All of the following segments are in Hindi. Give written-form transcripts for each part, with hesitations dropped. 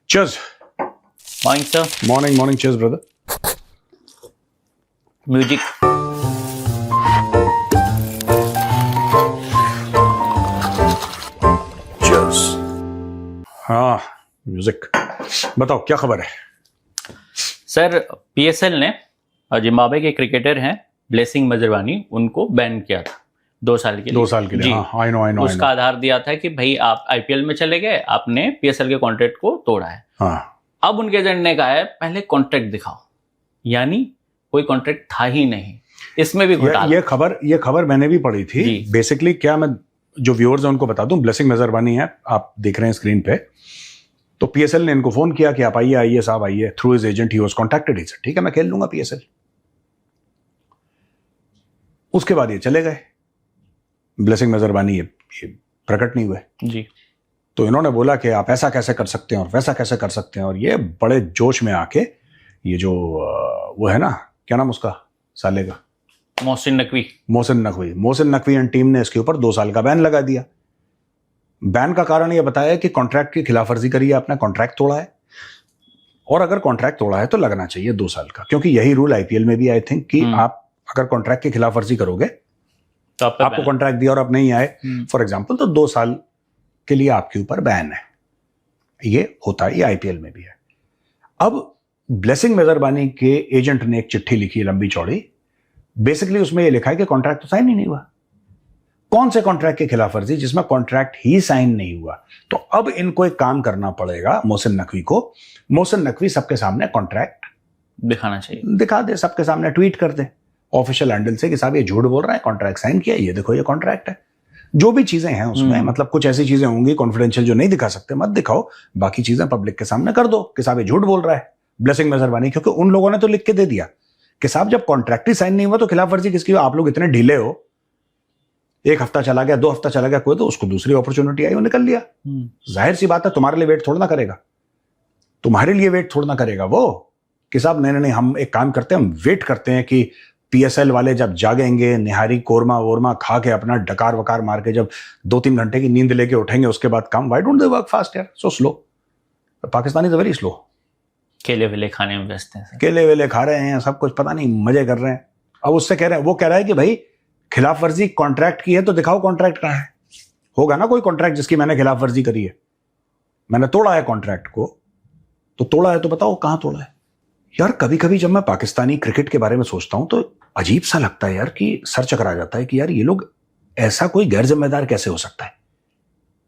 Cheers. Morning, sir. Morning. Cheers, brother. Music. Cheers. हाँ, म्यूजिक। बताओ क्या खबर है? सर, पीएसएल ने जिम्बाब्वे के क्रिकेटर हैं ब्लेसिंग मजरवानी, उनको बैन किया था 2 साल के लिए। 2 साल के लिए। हाँ, आई नो। उसका आधार दिया था कि भाई आप आईपीएल में चले गए, आपने पीएसएल के कॉन्ट्रैक्ट को तोड़ा है। हाँ। अब उनके एजेंट ने कहा है पहले कॉन्ट्रैक्ट दिखाओ, यानी कोई कॉन्ट्रैक्ट था ही नहीं। इसमें भी घोटाला। ये खबर मैंने भी पढ़ी थी। बेसिकली क्या, मैं जो व्यूअर्स हैं उनको बता दूं, ब्लेसिंग मजरवानी है, आप देख रहे हैं स्क्रीन पे। तो पीएसएल ने इनको फोन किया कि आप आइए साहब आइए, through his agent he was contacted. ही ठीक है, मैं खेल लूंगा पीएसएल। उसके बाद ये चले गए, ब्लेसिंग मजरवानी ये प्रकट नहीं हुए जी। तो इन्होंने बोला कि आप ऐसा कैसे कर सकते हैं और वैसा कैसे कर सकते हैं, और ये बड़े जोश में आके ये जो वो है ना, क्या नाम उसका साले का, मोहसिन नकवी एंड टीम ने इसके ऊपर 2 साल का बैन लगा दिया। बैन का कारण ये बताया कि कॉन्ट्रैक्ट की खिलाफवर्जी करी है, आपने कॉन्ट्रैक्ट तोड़ा है, और अगर कॉन्ट्रैक्ट तोड़ा है तो लगना चाहिए 2 साल का, क्योंकि यही रूल आईपीएल में भी आई थिंक कि आप अगर कॉन्ट्रैक्ट की खिलाफवर्जी करोगे तो आपको कॉन्ट्रैक्ट दिया और आप नहीं आए फॉर एग्जाम्पल, तो 2 साल के लिए आपके ऊपर बैन है। ये होता है, ये आईपीएल में भी है। अब ब्लेसिंग मजरवानी के एजेंट ने एक चिट्ठी लिखी लंबी चौड़ी, बेसिकली उसमें ये लिखा है कि कॉन्ट्रैक्ट तो साइन ही नहीं हुआ। कौन से कॉन्ट्रैक्ट की खिलाफवर्जी जिसमें कॉन्ट्रैक्ट ही साइन नहीं हुआ? तो अब इनको एक काम करना पड़ेगा, मोहसिन नकवी को। मोहसिन नकवी सबके सामने कॉन्ट्रैक्ट दिखाना चाहिए, दिखा दे, सबके सामने ट्वीट कर दे ऑफिशियल हैंडल से कि साहब ये झूठ बोल रहा है, कॉन्ट्रैक्ट साइन किया, ये देखो ये कॉन्ट्रैक्ट है। जो भी चीजें हैं उसमें, मतलब कुछ ऐसी चीजें होंगी कॉन्फिडेंशियल जो नहीं दिखा सकते, मत दिखाओ। बाकी चीजें पब्लिक के सामने कर दो कि साहब ये झूठ बोल रहा है ब्लेसिंग मजरवानी, क्योंकि उन लोगों ने तो लिख के दे दिया कि साहब जब कॉन्ट्रैक्ट ही साइन नहीं हुआ तो खिलाफवर्जी किसकी? आप लोग इतने ढीले हो, 1 हफ्ता चला गया, 2 हफ्ता चला गया, कोई तो उसको दूसरी अपॉर्चुनिटी आई, वो निकल लिया। जाहिर सी बात है, तुम्हारे लिए वेट थोड़ा ना करेगा, वो कि साहब नहीं, हम एक काम करते हैं, हम वेट करते हैं कि पीएसएल वाले जब जागेंगे, निहारी कोरमा वोरमा खा के अपना डकार वकार मार के जब 2-3 घंटे की नींद लेके उठेंगे, उसके बाद काम। Why don't they work fast यार, so slow? Pakistani is very slow. केले वेले खाने में व्यस्त हैं, केले वेले खा रहे हैं, सब कुछ पता नहीं मजे कर रहे हैं। अब उससे कह रहे हैं, वो कह रहा है कि भाई खिलाफवर्जी कॉन्ट्रैक्ट की है तो दिखाओ कॉन्ट्रैक्ट कहां है। होगा ना कोई कॉन्ट्रैक्ट जिसकी मैंने खिलाफवर्जी करी है, मैंने तोड़ा है कॉन्ट्रैक्ट को, तो तोड़ा है तो बताओ कहां तोड़ा है। यार कभी कभी जब मैं पाकिस्तानी क्रिकेट के बारे में सोचता हूं तो अजीब सा लगता है यार, कि सर चकरा जाता है कि यार ये लोग, ऐसा कोई गैर जिम्मेदार कैसे हो सकता है?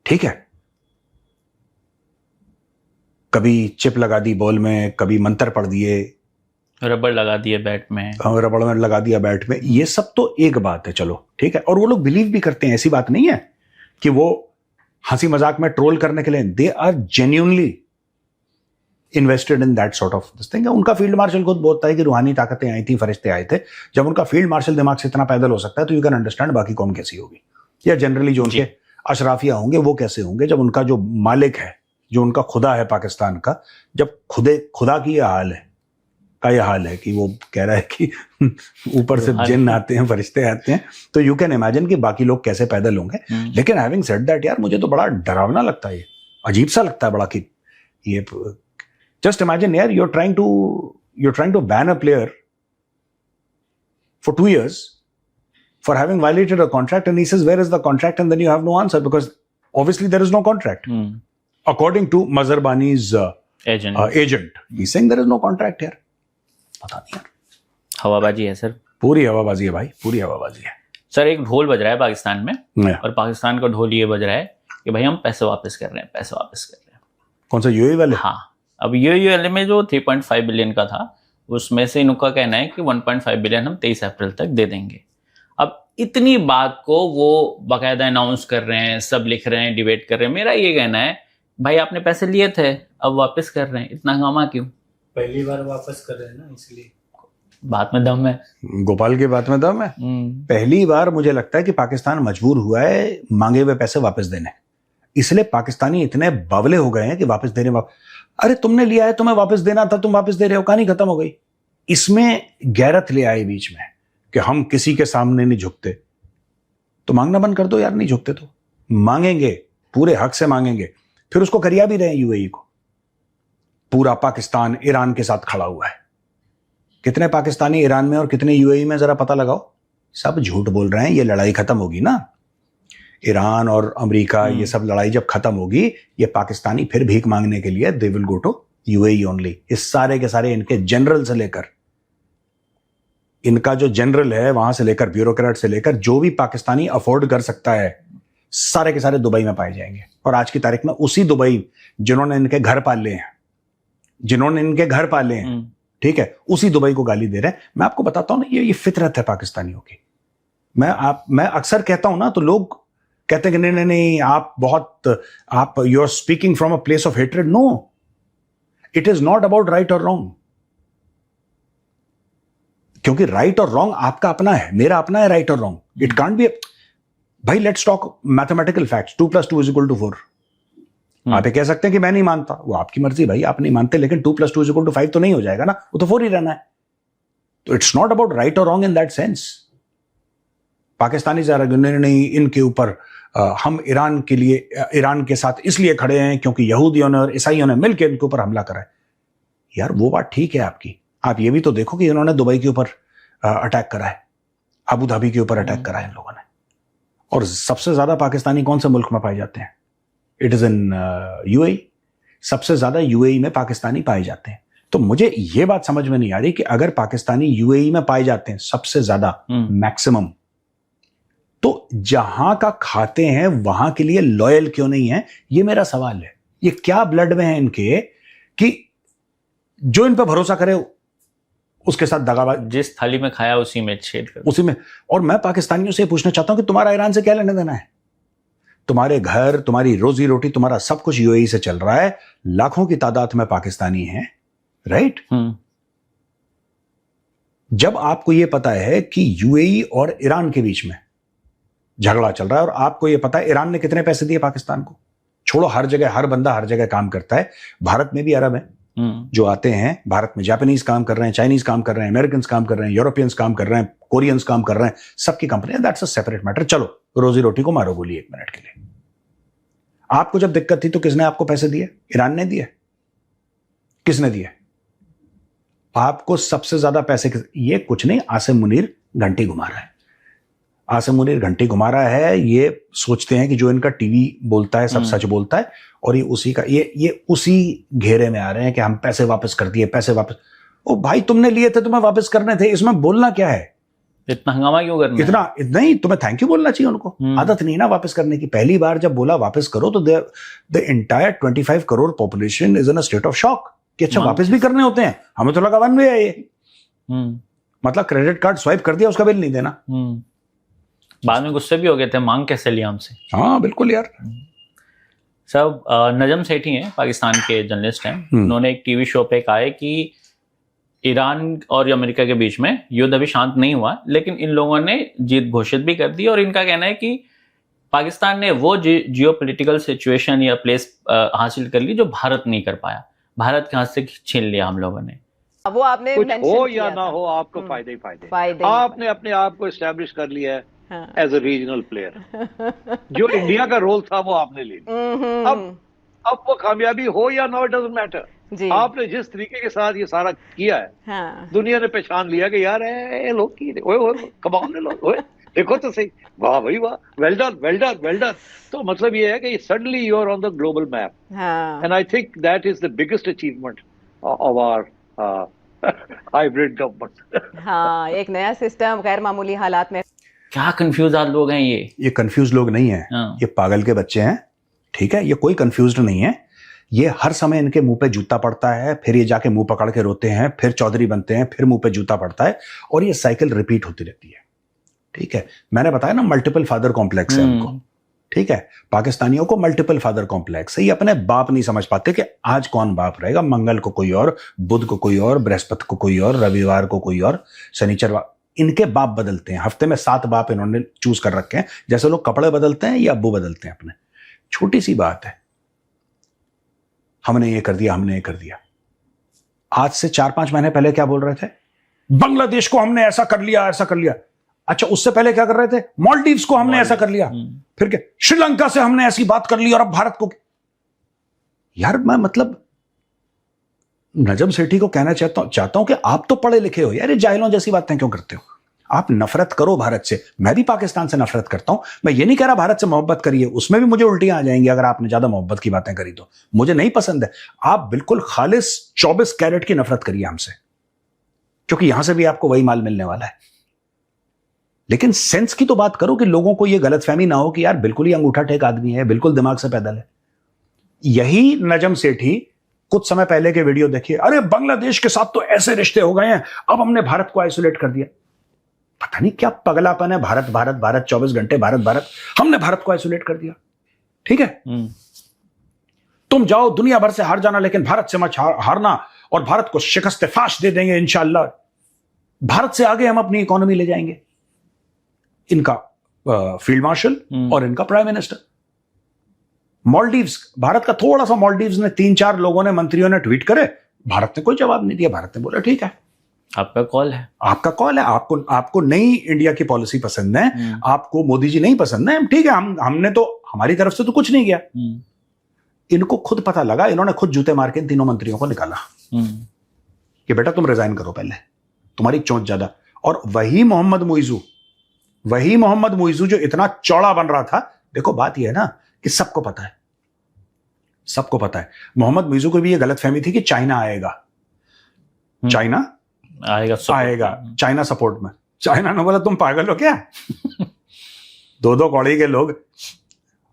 ठीक है, कभी चिप लगा दी बॉल में, कभी मंत्र पढ़ दिए, रबड़ लगा दिए बैट में, रबड़ में लगा दिया बैट में, ये सब तो एक बात है, चलो ठीक है, और वो लोग बिलीव भी करते हैं। ऐसी बात नहीं है कि वो हंसी मजाक में ट्रोल करने के लिए, they are genuinely invested in that sort of this thing. उनका फील्ड मार्शल खुद बोलता है कि रूहानी ताकतें आई थी, फरिश्ते आए थे। जब उनका फील्ड मार्शल दिमाग से इतना पैदल हो सकता है तो यू कैन अंडरस्टैंड बाकी कौन कैसी होगी, या जनरली जो उनके अशराफिया होंगे वो कैसे होंगे, जब उनका जो मालिक है, जो उनका खुदा है पाकिस्तान का, जब खुदा की यह हाल है कि वो कह रहा है कि ऊपर से जिन्न आते हैं, फरिश्ते आते हैं, तो यू कैन इमेजिन कि बाकी लोग कैसे पैदल होंगे। लेकिन हैविंग सेड दैट यार, मुझे तो बड़ा डरावना लगता है, अजीब सा लगता है बड़ा, कि ये जस्ट इमेजिन यार, you're trying to ban a player for 2 years for having violated a contract, and he says where is the contract, and then you have no answer because obviously there is no contract. According to Mazarbani's agent, he's saying there is no contract here. पता नहीं यार, हवाबाजी है सर, पूरी हवाबाजी है भाई, पूरी हवाबाजी है सर। एक ढोल बज रहा है पाकिस्तान में, और पाकिस्तान का ढोल ये बज रहा है कि भाई हम पैसे वापस कर रहे हैं। कौन सा, यूएई वाले? हाँ, अब यूएई में जो 3.5 बिलियन का था, उसमें से इनका कहना है कि 1.5 बिलियन हम 23 अप्रैल तक दे देंगे। अब इतनी बात को वो बाकायदा अनाउंस कर रहे हैं, सब लिख रहे हैं, डिबेट कर रहे हैं। मेरा ये कहना है भाई आपने पैसे लिए थे, अब वापस कर रहे हैं, इतना हंगामा क्यों? पहली बार वापस कर रहे हैं ना, इसलिए बात में दम है। गोपाल की बात में दम है। पहली बार मुझे लगता है कि पाकिस्तान मजबूर हुआ है मांगे हुए पैसे वापस देने, इसलिए पाकिस्तानी इतने बावले हो गए हैं कि वापस देने। अरे तुमने लिया है, तुम्हें वापस देना था, तुम वापस दे रहे हो, कहानी खत्म हो गई। इसमें गैरत ले आए बीच में कि हम किसी के सामने नहीं झुकते, तो मांगना बंद कर दो यार, नहीं झुकते तो मांगेंगे, पूरे हक से मांगेंगे। फिर उसको करिया भी रहे यूएई को, पूरा पाकिस्तान ईरान के साथ खड़ा हुआ है। कितने पाकिस्तानी ईरान में और कितने यूएई में, जरा पता लगाओ। सब झूठ बोल रहे हैं। ये लड़ाई खत्म होगी ना, ईरान और अमेरिका, ये सब लड़ाई जब खत्म होगी, ये पाकिस्तानी फिर भीख मांगने के लिए they will go to UAE only. इस सारे के सारे इनके जनरल से लेकर, इनका जो जनरल है वहां से लेकर, ब्यूरोक्रेट से लेकर, जो भी पाकिस्तानी अफोर्ड कर सकता है, सारे के सारे दुबई में पाए जाएंगे। और आज की तारीख में उसी दुबई जिन्होंने इनके घर पाले हैं, ठीक है, उसी दुबई को गाली दे रहे हैं। मैं आपको बताता हूं ना, ये फितरत है पाकिस्तानियों की। मैं अक्सर कहता हूं ना, तो लोग कहते हैं कि नहीं, आप you are speaking from a place of hatred. No, it is not about right और रॉन्ग, क्योंकि राइट और रॉन्ग आपका अपना है, मेरा अपना है राइट और रॉन्ग। इट कांट बी, भाई लेट्स टॉक मैथमेटिकल फैक्ट्स, 2 + 2 = 4। आप ये कह सकते हैं कि मैं नहीं मानता, वो आपकी मर्जी भाई, आप नहीं मानते, लेकिन 2 + 2 = 5 तो नहीं हो जाएगा ना, वो तो 4 ही रहना है। तो इट्स नॉट अबाउट राइट और wrong in that sense. Pakistani नहीं, इनके ऊपर हम ईरान के साथ इसलिए खड़े हैं क्योंकि यहूदियों ने और ईसाइयों ने मिलकर इनके ऊपर हमला करा है। यार वो बात ठीक है आपकी, आप ये भी तो देखो कि इन्होंने दुबई के ऊपर अटैक करा है, अबू धाबी के ऊपर अटैक करा है इन लोगों ने। और सबसे ज्यादा पाकिस्तानी कौन से मुल्क में पाए जाते हैं? It is in UAE. सबसे ज्यादा यूएई में पाकिस्तानी पाए जाते हैं। तो मुझे ये बात समझ में नहीं आ रही कि अगर पाकिस्तानी यूएई में पाए जाते हैं सबसे ज्यादा, मैक्सिमम, तो जहां का खाते हैं वहां के लिए लॉयल क्यों नहीं है? ये मेरा सवाल है। ये क्या ब्लड में है इनके कि जो इन पर भरोसा करे उसके साथ दगाबाज, जिस थाली में खाया उसी में छेद कर, उसी में। और मैं पाकिस्तानियों से पूछना चाहता हूं कि तुम्हारा ईरान से क्या लेना देना है? तुम्हारे घर, तुम्हारी रोजी रोटी, तुम्हारा सब कुछ यूएई से चल रहा है। लाखों की तादाद में पाकिस्तानी हैं, राइट? जब आपको यह पता है कि यूएई और ईरान के बीच में झगड़ा चल रहा है, और आपको यह पता है ईरान ने कितने पैसे दिए पाकिस्तान को, छोड़ो, हर जगह हर बंदा हर जगह काम करता है। भारत में भी अरब है जो आते हैं, भारत में जापानीज काम कर रहे हैं, चाइनीज काम कर रहे हैं, अमेरिकन काम कर रहे हैं, यूरोपियंस काम कर रहे हैं, कोरियंस काम कर रहे हैं, सबकी company, that's a separate matter. चलो रोजी रोटी को मारो गोली 1 मिनट के लिए। आपको जब दिक्कत थी तो किसने आपको पैसे दिए? ईरान ने दिए? किसने दिए आपको सबसे ज्यादा पैसे? ये कुछ नहीं, आसिम मुनीर घंटी घुमा रहा है। आसिम मुनीर घंटी घुमा रहा है। ये सोचते हैं कि जो इनका टीवी बोलता है सब सच बोलता है, और ये उसी का ये उसी घेरे में आ रहे हैं कि हम पैसे वापस कर दिए, पैसे वापस। ओ भाई, तुमने लिए थे, तुम्हें वापस करने थे, इसमें बोलना क्या है? इतना हंगामा क्यों करना? इतना नहीं, तुम्हें थैंक यू बोलना चाहिए उनको। आदत नहीं ना वापस करने की। पहली बार जब बोला वापस करो तो the entire 25 crore population is in a state of shock कि अच्छा वापस भी करने होते हैं। हमें तो लगा 1 वे है ये, मतलब क्रेडिट कार्ड स्वाइप कर दिया, उसका बिल नहीं देना। बाद में गुस्से भी हो गए थे, मांग कैसे लिया हमसे। हाँ बिल्कुल यार। सब नजम सेठी हैं, पाकिस्तान के जर्नलिस्ट हैं। उन्होंने एक टीवी शो पे कहा है कि ईरान और अमेरिका के बीच में युद्ध अभी शांत नहीं हुआ, लेकिन इन लोगों ने जीत घोषित भी कर दी। और इनका कहना है कि पाकिस्तान ने वो जियोपॉलिटिकल सिचुएशन या प्लेस हासिल कर ली जो भारत नहीं कर पाया। भारत के हाथ से छीन लिया हम लोगों ने। वो आपने कुछ हो या ना हो, आपको फायदे ही फायदे। आपने अपने आप को एस्टेब्लिश कर लिया है एज अ रीजनल प्लेयर। जो इंडिया का रोल था वो आपने ले लिया। अब वो कामयाबी हो या ना, इट डजंट मैटर। आपने जिस तरीके के साथ ये सारा किया है, दुनिया ने पहचान लिया कि यार ये लोग की कमाल लोग, देखो तो सही, वाह भाई वाह, well done well done well done. तो मतलब ये है कि suddenly you are on the global map, and I think that is the biggest achievement of our hybrid government. हाँ, एक नया सिस्टम गैर मामूली हालात में। क्या कंफ्यूज आज लोग हैं ये कंफ्यूज लोग नहीं है, ये पागल के बच्चे हैं, ठीक है? ये कोई कंफ्यूज्ड नहीं है। ये हर समय इनके मुंह पे जूता पड़ता है, फिर ये जाके मुंह पकड़ के रोते हैं, फिर चौधरी बनते हैं, फिर मुंह पे जूता पड़ता है, और ये साइकिल रिपीट होती रहती है, ठीक है? मैंने बताया ना, मल्टीपल फादर कॉम्प्लेक्स है उनको, ठीक है? पाकिस्तानियों को मल्टीपल फादर कॉम्प्लेक्स है। ये अपने बाप नहीं समझ पाते कि आज कौन बाप रहेगा। मंगल को कोई और, बुध को कोई और, बृहस्पति को कोई और, रविवार को कोई और, शनिचर। इनके बाप बदलते हैं, हफ्ते में 7 बाप इन्होंने चूज कर रखे हैं, जैसे लोग कपड़े बदलते हैं या अब्बू बदलते हैं अपने। छोटी सी बात है, हमने ये कर दिया, हमने ये कर दिया। आज से 4-5 महीने पहले क्या बोल रहे थे? बांग्लादेश को हमने ऐसा कर लिया, ऐसा कर लिया। अच्छा, उससे पहले क्या कर रहे थे? मालदीव्स को हमने ऐसा कर लिया, फिर क्या श्रीलंका से हमने ऐसी बात कर ली, और अब भारत को। यार मैं मतलब नजम सेठी को कहना चाहता हूं कि आप तो पढ़े लिखे हो यार, ये जाहिलों जैसी बातें क्यों करते हो? आप नफरत करो भारत से, मैं भी पाकिस्तान से नफरत करता हूं। मैं ये नहीं कह रहा भारत से मोहब्बत करिए, उसमें भी मुझे उल्टियां आ जाएंगी अगर आपने ज्यादा मोहब्बत की बातें करी तो, मुझे नहीं पसंद है। आप बिल्कुल खालिस 24 कैरेट की नफरत करिए हमसे, क्योंकि यहां से भी आपको वही माल मिलने वाला है। लेकिन सेंस की तो बात करो कि लोगों को यह गलतफहमी ना हो कि यार बिल्कुल ही अंगूठा टेक आदमी है, बिल्कुल दिमाग से पैदल है। यही नजम सेठी कुछ समय पहले के वीडियो देखिए, अरे बांग्लादेश के साथ तो ऐसे रिश्ते हो गए हैं, अब हमने भारत को आइसोलेट कर दिया। पता नहीं क्या पगलापन है, भारत भारत भारत 24 घंटे भारत भारत, हमने भारत को आइसोलेट कर दिया। ठीक है, तुम जाओ दुनिया भर से हार जाना, लेकिन भारत से मत हारना, और भारत को शिकस्त फाश दे देंगे इंशाअल्लाह। भारत से आगे हम अपनी इकोनॉमी ले जाएंगे। इनका फील्ड मार्शल और इनका प्राइम मिनिस्टर। मालदीव्स, भारत का थोड़ा सा मालदीव्स ने 3-4 लोगों ने, मंत्रियों ने ट्वीट करे, भारत ने कोई जवाब नहीं दिया। भारत ने बोला ठीक है, आपका कॉल है, आपका कॉल है, आपको नई इंडिया की पॉलिसी पसंद है, आपको मोदी जी नहीं पसंद है, ठीक है, हमने तो हमारी तरफ से तो कुछ नहीं किया। इनको खुद पता लगा, इन्होंने खुद जूते मार के इन तीनों मंत्रियों को निकाला कि बेटा तुम रिजाइन करो पहले, तुम्हारी चोट ज्यादा। और वही मोहम्मद मुइजू जो इतना चौड़ा बन रहा था, देखो बात यह है ना कि सबको पता है मोहम्मद मुइजू को भी यह गलतफहमी थी कि चाइना आएगा, चाइना आएगा चाइना सपोर्ट में। चाइना ने बोला तुम पागल हो क्या? 2-2 कौड़ी के लोग,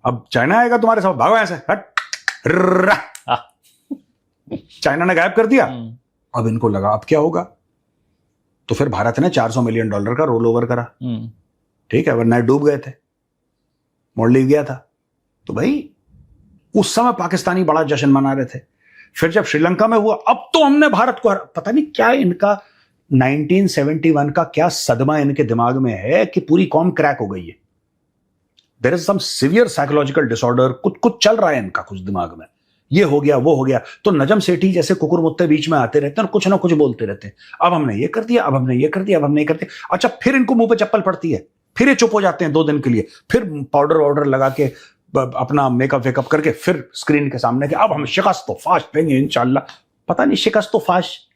अब चाइना आएगा तुम्हारे साथ, भागो ऐसे, हट। चाइना ने गायब कर दिया। अब इनको लगा अब क्या होगा, तो फिर भारत ने $400 मिलियन का रोल ओवर करा। ठीक है, वरना डूब गए थे, मालदीव गया था। तो भाई उस समय पाकिस्तानी बड़ा जश्न मना रहे थे। फिर जब श्रीलंका में हुआ, अब तो हमने भारत को, पता नहीं क्या इनका 1971 का क्या सदमा इनके दिमाग में है कि पूरी कौम क्रैक हो गई है। There is some severe psychological disorder, कुछ चल रहा है इनका कुछ दिमाग में, ये हो गया वो हो गया। तो नजम सेठी जैसे कुकुर मुत्ते बीच में आते रहते हैं और कुछ ना कुछ बोलते रहते हैं, अब हमने ये कर दिया, अब हमने ये कर दिया, अब हमने ये कर दिया। अच्छा, फिर इनको मुंह पे चप्पल पड़ती है, फिर ये चुप हो जाते हैं 2 दिन के लिए, फिर पाउडर वाउडर लगा के अपना मेकअप वेकअप करके फिर स्क्रीन के सामने के अब हम शिकस्त तो फाश देंगे इंशाल्लाह। पता नहीं शिकस्त तो फाश,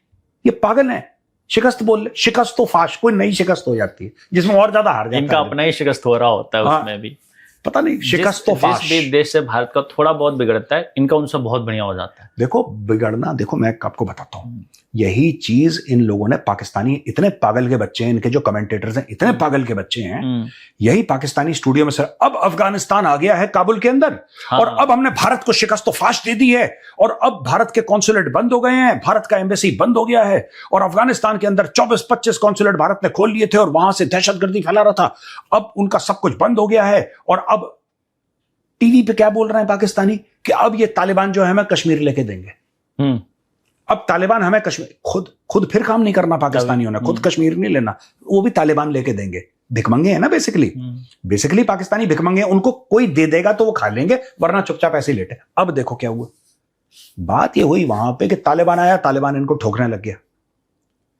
ये पागल है, शिकस्त बोल, शिकस्त तो फाश, कोई नई शिकस्त हो जाती है जिसमें और ज्यादा हार जाता है। इनका अपना ही शिकस्त हो रहा होता है उसमें भी, पता नहीं शिकस्त तो फाश। जिस देश से भारत का थोड़ा बहुत बिगड़ता है, इनका उनसे बहुत बढ़िया हो जाता है। देखो बिगड़ना, देखो मैं आपको बताता हूं, यही चीज इन लोगों ने, पाकिस्तानी इतने पागल के बच्चे हैं, इनके जो कमेंटेटर्स हैं इतने पागल के बच्चे हैं, यही पाकिस्तानी स्टूडियो में सर अब अफगानिस्तान आ गया है काबुल के अंदर, और अब हमने भारत को शिकस्त तो फाश दे दी है, और अब भारत के कॉन्सुलेट बंद हो गए हैं, भारत का एम्बेसी बंद हो गया है, और अफगानिस्तान के अंदर 24-25 कॉन्सुलेट भारत ने खोल लिए थे और वहां से दहशतगर्दी फैला रहा था, अब उनका सब कुछ बंद हो गया है। और अब टीवी पे क्या बोल रहे हैं पाकिस्तानी कि अब ये तालिबान जो है हमें कश्मीर लेके देंगे। अब तालिबान हमें कश्मीर, खुद फिर काम नहीं करना पाकिस्तानियों ने, खुद कश्मीर नहीं लेना, वो भी तालिबान लेके देंगे। भिखमंगे हैं ना बेसिकली पाकिस्तानी भिखमंगे, उनको कोई दे देगा तो वो खा लेंगे, वरना चुपचाप ऐसे ही लेटे। अब देखो क्या हुआ, बात ये हुई वहां पे कि तालिबान आया, तालिबान इनको ठोकने लग गया।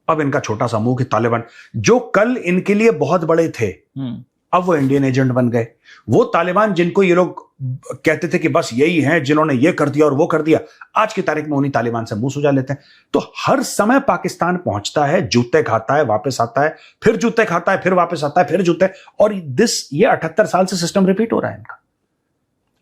अब इनका छोटा सा मुंह कि तालिबान जो कल इनके लिए बहुत बड़े थे, अब वो इंडियन एजेंट बन गए। वो तालिबान जिनको ये लोग कहते थे कि बस यही हैं जिन्होंने ये कर दिया और वो कर दिया, आज की तारीख में उन्हीं तालिबान से मुंह सुझा लेते हैं। तो हर समय पाकिस्तान पहुंचता है, जूते खाता है, वापस आता है, फिर जूते खाता है, फिर वापस आता है, फिर जूते। और ये 78 साल से सिस्टम रिपीट हो रहा है इनका।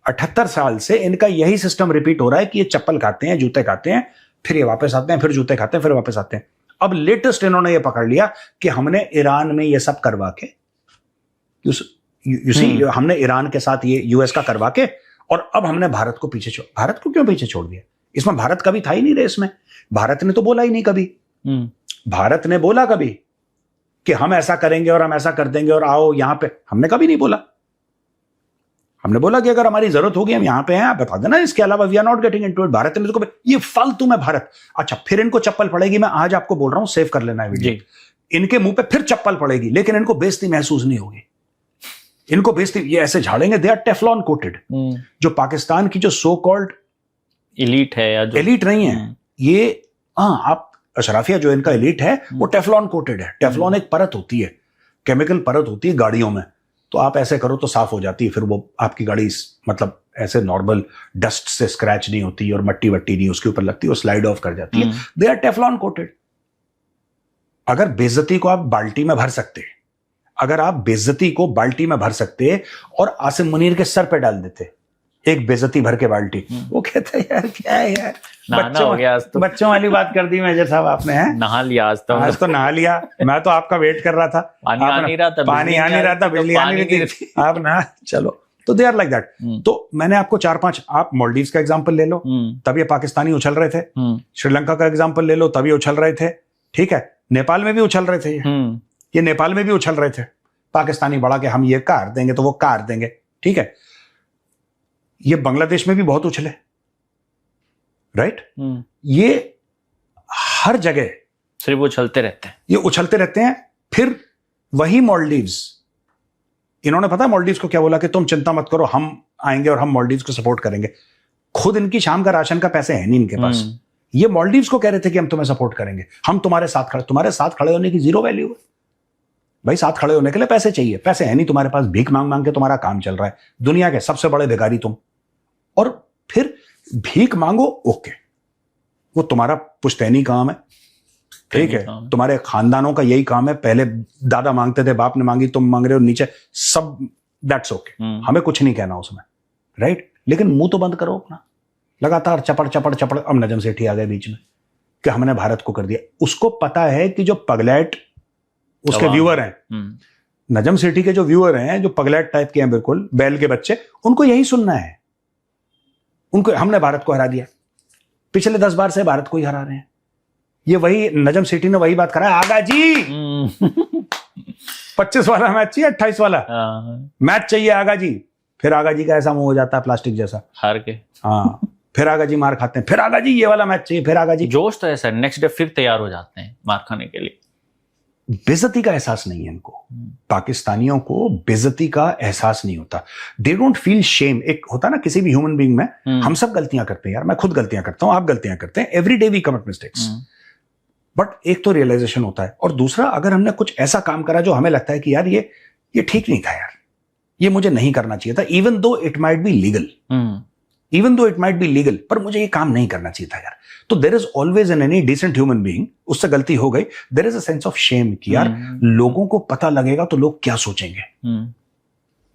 78 साल से इनका यही सिस्टम रिपीट हो रहा है कि ये चप्पल खाते हैं, जूते खाते हैं, फिर ये वापस आते हैं, फिर जूते खाते हैं, फिर वापस आते हैं। अब लेटेस्ट इन्होंने ये पकड़ लिया कि हमने ईरान में ये सब करवा के, हमने ईरान के साथ ये यूएस का करवा के, और अब हमने भारत को पीछे भारत को क्यों पीछे छोड़ दिया? इसमें भारत कभी था ही नहीं रेस में। भारत ने तो बोला ही नहीं कभी। भारत ने बोला कभी कि हम ऐसा करेंगे और हम ऐसा कर देंगे और आओ यहां पे, हमने कभी नहीं बोला। हमने बोला कि अगर हमारी जरूरत होगी हम यहां पे हैं, आप बता देना, इसके अलावा we are not getting into it. Bharat ने तो ये फालतू में भारत। अच्छा, फिर इनको चप्पल पड़ेगी, मैं आज आपको बोल रहा हूं, सेव कर लेना है वीडियो, इनके मुंह पे फिर चप्पल पड़ेगी, लेकिन इनको बेइज्जती महसूस नहीं होगी। इनको बेइज्जती, ये ऐसे झाड़ेंगे, दे आर टेफ्लॉन कोटेड। जो पाकिस्तान की जो सो कॉल्ड एलीट है, या जो एलीट नहीं है ये, आप अशराफिया जो इनका एलीट है वो टेफ्लॉन कोटेड है। टेफ्लॉन एक परत होती है, केमिकल परत होती है गाड़ियों में, तो आप ऐसे करो तो साफ हो जाती है, फिर वो आपकी गाड़ी मतलब ऐसे नॉर्मल डस्ट से स्क्रैच नहीं होती और मट्टी वट्टी नहीं उसके ऊपर लगती, वो स्लाइड ऑफ कर जाती है। They are Teflon coated. अगर बेइज्जती को आप बाल्टी में भर सकते, अगर आप बेइज्जती को बाल्टी में भर सकते और आसिम मुनीर के सर पे डाल देते एक बेइज्जती भर के बाल्टी, वो कहते हैं यार क्या है यार, नहाना हो गया आज तो। बच्चों वाली बात कर दी मेजर साहब आपने, है नहा लिया आज तो नहा लिया। मैं तो आपका वेट कर रहा था, पानी आ नहीं रहा था, पानी आ नहीं रहा था, बिजली आ नहीं रही थी, आप ना चलो। तो दे आर लाइक दैट। तो मैंने आपको 4-5, आप मालदीव्स का एग्जांपल ले लो, तब ये पाकिस्तानी उछल रहे थे। श्रीलंका का एग्जांपल ले लो, तब ये उछल रहे थे। ठीक है, नेपाल में भी उछल रहे थे ये नेपाल में भी उछल रहे थे। पाकिस्तानी बड़ा के हम ये कार देंगे तो वो कार देंगे। ठीक है, ये बांग्लादेश में भी बहुत उछले, राइट। ये हर जगह सिर्फ उछलते रहते हैं, ये उछलते रहते हैं। फिर वही मालदीव्स, इन्होंने पता है मालदीव्स को क्या बोला कि तुम चिंता मत करो, हम आएंगे और हम मालदीव्स को सपोर्ट करेंगे। खुद इनकी शाम का राशन का पैसे है नहीं इनके पास। ये मालदीव्स को कह रहे थे कि हम तुम्हें सपोर्ट करेंगे, हम तुम्हारे साथ खड़े। तुम्हारे साथ खड़े होने की जीरो वैल्यू है भाई। साथ खड़े होने के लिए पैसे चाहिए, पैसे है नहीं तुम्हारे पास, भीख मांग मांग के तुम्हारा काम चल रहा है। दुनिया के सबसे बड़े भिखारी तुम, और फिर भीख मांगो, ओके, वो तुम्हारा पुश्तैनी काम है। ठीक है, तुम्हारे खानदानों का यही काम है। पहले दादा मांगते थे, बाप ने मांगी, तुम मांग रहे हो नीचे, सब दैट्स ओके, हमें कुछ नहीं कहना उसमें, राइट। लेकिन मुंह तो बंद करो अपना, लगातार चपड़ चपड़ चपड़। अब नजम सेठी आ गए बीच में कि हमने भारत को कर दिया। उसको पता है कि जो पगलैट उसके व्यूअर हैं, नजम सेठी के जो व्यूअर हैं, जो पगलैट टाइप के हैं, बिल्कुल बैल के बच्चे, उनको यही सुनना है। उनको हमने भारत को हरा दिया, पिछले 10 बार से भारत को ही हरा रहे हैं। ये वही नजम सेठी ने वही बात करा है, आगा जी 25 वाला मैच चाहिए, 28 वाला मैच चाहिए आगा जी। फिर आगा जी का ऐसा मुंह हो जाता है प्लास्टिक जैसा, हार के। हाँ, फिर आगा जी मार खाते हैं, फिर आगा जी ये वाला मैच चाहिए, फिर आगा जी। जोश तो ऐसा, नेक्स्ट डे फिर तैयार हो जाते हैं मार खाने के लिए। बेइज्जती का एहसास नहीं है इनको। पाकिस्तानियों को बेइज्जती का एहसास नहीं होता। They don't feel shame. एक होता ना किसी भी ह्यूमन बीइंग में, हम सब गलतियां करते हैं यार, मैं खुद गलतियां करता हूं, आप गलतियां करते हैं, every day we commit mistakes. But एक तो रियलाइजेशन होता है, और दूसरा अगर हमने कुछ ऐसा काम करा जो हमें लगता है कि यार ये ठीक नहीं था यार, ये मुझे नहीं करना चाहिए था, even though it might be legal, पर मुझे ये काम नहीं करना चाहिए था यार। तो there is always in any decent human being, उससे गलती हो गई, there is a sense of shame कि यार लोगों को पता लगेगा तो लोग क्या सोचेंगे।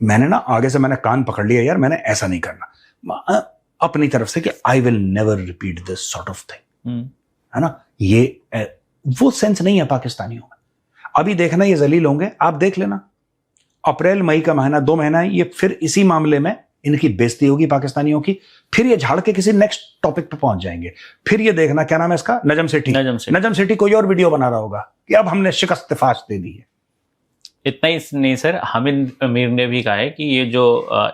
मैंने ना आगे से मैंने कान पकड़ लिया यार, मैंने ऐसा नहीं करना अपनी तरफ से कि I will never repeat this sort of thing, है ना। ये वो सेंस नहीं है पाकिस्तानियों में। अभी देखना ये जलील होंगे, आप देख लेना, अप्रैल मई का महीना, 2 महीना ये फिर इसी मामले में इनकी बेइज्जती होगी पाकिस्तानियों की। फिर ये झाड़ के किसी नेक्स्ट टॉपिक पे पहुंच जाएंगे। फिर ये देखना, क्या नाम है इसका, नजम सेठी कोई और वीडियो बना रहा होगा कि अब हमने शिकस्त फाश दे दी है। इतना ही नहीं सर, हामिद अमीर ने भी कहा है कि ये जो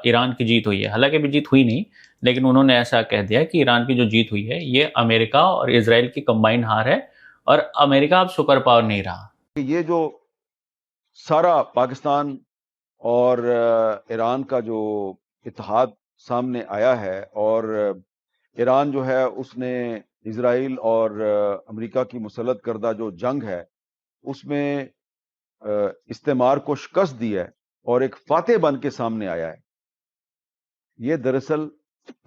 ईरान की जीत हुई है, हालांकि अभी जीत हुई नहीं, लेकिन उन्होंने ऐसा कह दिया कि ईरान की जो जीत हुई है ये अमेरिका और इजराइल की कंबाइंड हार है, और अमेरिका अब सुपर पावर नहीं रहा। ये जो सारा पाकिस्तान और ईरान का जो इत्तेहाद सामने आया है, और ईरान जो है उसने इजराइल और अमेरिका की मुसल्लत करदा जो जंग है उसमें इस्तेमार को शिकस्त दी है और एक फातेह बन के सामने आया है। ये दरअसल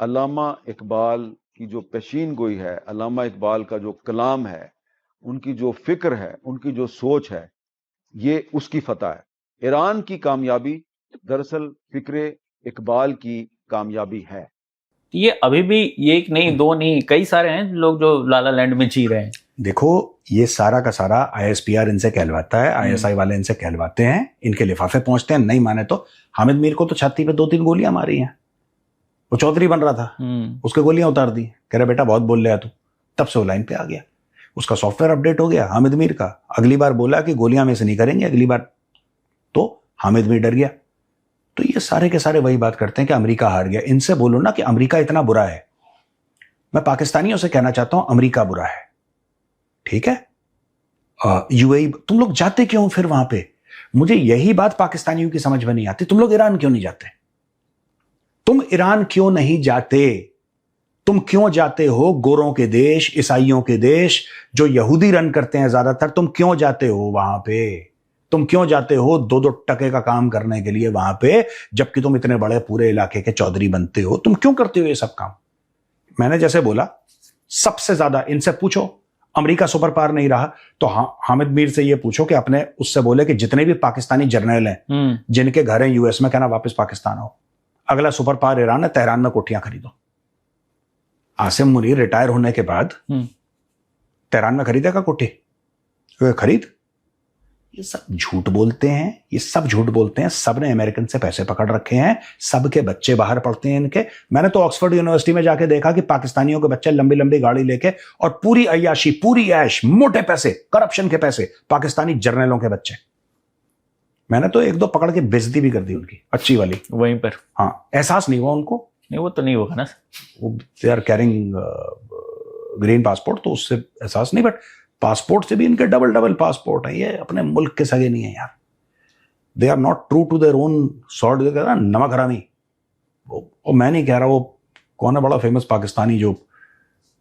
अल्लामा इकबाल की जो पेशीन गोई है, अल्लामा इकबाल का जो कलाम है, उनकी जो फिक्र है, उनकी जो सोच है, ये उसकी फतह है। ईरान की कामयाबी दरअसल फिक्र इकबाल की कामयाबी है। ये अभी भी ये एक नहीं, दो नहीं, कई सारे हैं लोग जो लाला लैंड में जी रहे हैं। देखो ये सारा का सारा ISPR इनसे कहलवाता है, ISI वाले इनसे कहलवाते हैं, इनके लिफाफे पहुंचते हैं। नहीं माने तो हामिद मीर को तो छाती पे 2-3 गोलियां मारी हैं। वो चौधरी बन रहा था, उसके गोलियां उतार दी, कह रहे बेटा बहुत बोल रहा तू। तब से वो लाइन पे आ गया, उसका सॉफ्टवेयर अपडेट हो गया हामिद मीर का। अगली बार बोला कि गोलियां में से नहीं करेंगे अगली बार, तो हामिद मीर डर गया। तो ये सारे के सारे वही बात करते हैं कि अमेरिका हार गया। इनसे बोलो ना कि अमेरिका इतना बुरा है। मैं पाकिस्तानियों से कहना चाहता हूं अमेरिका बुरा है, ठीक है। UAE, तुम लोग जाते क्यों फिर वहां पे? मुझे यही बात पाकिस्तानियों की समझ में नहीं आती। तुम लोग ईरान क्यों नहीं जाते? तुम ईरान क्यों नहीं जाते? तुम क्यों जाते हो गोरों के देश, ईसाइयों के देश, जो यहूदी रन करते हैं ज्यादातर? तुम क्यों जाते हो वहां पे? तुम क्यों जाते हो 2-2 टके का काम करने के लिए वहां पे, जबकि तुम इतने बड़े पूरे इलाके के चौधरी बनते हो? तुम क्यों करते हो ये सब काम? मैंने जैसे बोला, सबसे ज्यादा इनसे पूछो, अमेरिका सुपर पावर नहीं रहा तो हामिद मीर से ये पूछो कि अपने उससे बोले कि जितने भी पाकिस्तानी जर्नल हैं जिनके घर हैं यूएस में, कहना वापस पाकिस्तान आओ। अगला सुपर पावर ईरान है, तेहरान में कोठियां खरीदो। आसिम मुनीर रिटायर होने के बाद तेहरान में खरीदेगा कोठी? खरीद? ये सब झूठ बोलते हैं, ये सब झूठ बोलते हैं। सब ने अमेरिकन से पैसे पकड़ रखे हैं, सबके बच्चे बाहर पढ़ते हैं इनके। मैंने तो ऑक्सफोर्ड यूनिवर्सिटी में जाके देखा कि पाकिस्तानियों के बच्चे लंबी लंबी गाड़ी लेके और पूरी अय्याशी, पूरी ऐश, मोटे पैसे, करप्शन के पैसे, पाकिस्तानी जर्नलों के बच्चे। मैंने तो 1-2 पकड़ के बेइज्जती भी कर दी उनकी, अच्छी वाली, वहीं पर। हाँ, एहसास नहीं हुआ उनको? नहीं, वो तो नहीं होगा ना, वो they are carrying green passport, तो उससे एहसास नहीं। बट पासपोर्ट से भी इनके डबल पासपोर्ट है, ये अपने मुल्क के सगे नहीं है यार। They are not true to their own sort. नमक हरामी। वो मैं नहीं कह रहा, वो कौन है बड़ा फेमस पाकिस्तानी जो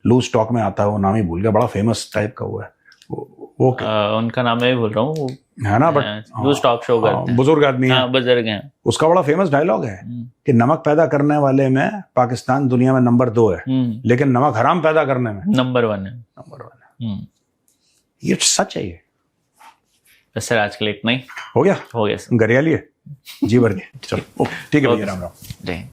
लूज स्टॉक में आता है, वो नाम ही भूल गया, बड़ा फेमस टाइप का वो है, वो उनका नाम मैं भी भूल रहा हूँ, है ना, बट लूज स्टॉक शो करते हैं, बुजुर्ग आदमी है, बुजुर्ग हैं। उसका बड़ा फेमस डायलॉग है कि नमक पैदा करने वाले में पाकिस्तान दुनिया में नंबर 2 है, लेकिन नमक हराम पैदा करने में नंबर 1 है। ये सच है। ये बस सर, आज के लिए इतना ही हो गया सर। गरिया लिए जी भर के। चलो ठीक है भैया, राम राम। जय हिंद।